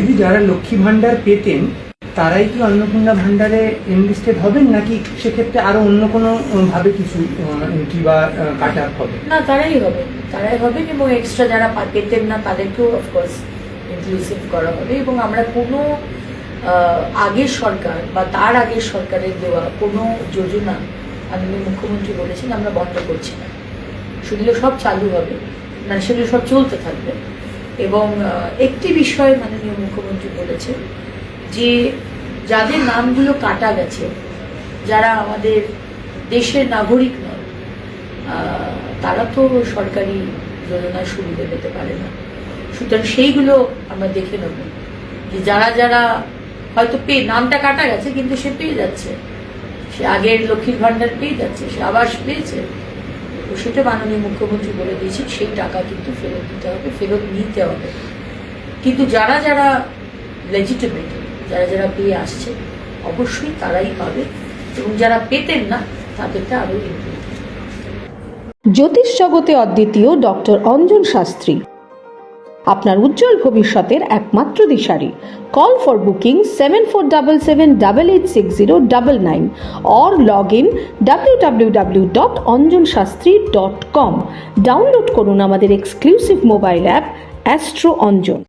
দিদি, যারা লক্ষ্মী ভান্ডার পেতেন তারাই কি অন্নপূর্ণা ভান্ডারে এনলিস্টেড হবেন, নাকি সেক্ষেত্রে আরো অন্য কোনো ভাবে কিছু এন্ট্রি বা কাট আপ হবে? না, তারাই হবেন এবং এক্সট্রা যারা পেতেন না তাদেরকেও অফকোর্স ইনক্লুসিভ করা হবে। এবং আমরা কোনো আগের সরকার বা তার আগের সরকারের দেওয়া কোনো যোজনা মাননীয় মুখ্যমন্ত্রী বলেছেন আমরা বন্ধ করছি না, সেগুলো সব চালু হবে, মানে সেগুলো সব চলতে থাকবে। এবং একটি বিষয় মাননীয় মুখ্যমন্ত্রী বলেছেন যে যাদের নামগুলো কাটা গেছে, যারা আমাদের দেশের নাগরিক নয়, তারা তো সরকারি যোজনার সুবিধা পেতে পারে না। সুতরাং সেইগুলো আমরা দেখে নেব যে যারা যারা হয়তো নামটা কাটা গেছে কিন্তু সে পেয়ে যাচ্ছে, সে আগের লক্ষ্মীর ভান্ডার পেয়ে যাচ্ছে, সে আবাস পেয়েছে, তো সেটা মাননীয় মুখ্যমন্ত্রী বলে দিয়েছেন সেই টাকা কিন্তু ফেরত দিতে হবে, ফেরত নিতে হবে। কিন্তু যারা যারা লেজিটিমেট, যারা যারা পেয়ে আসছে অবশ্যই তারাই পাবে, এবং যারা পেতেন না তাদেরকে আরো ইমপ্রুভ। জ্যোতিষ জগতে অদ্বিতীয় ডক্টর অঞ্জন শাস্ত্রী, আপনার উজ্জ্বল ভবিষ্যতের একমাত্র দিশারি। Call for booking 7477886099 or log in www.anjanshastri.com। Download করুন আমাদের exclusive mobile app astro Anjan.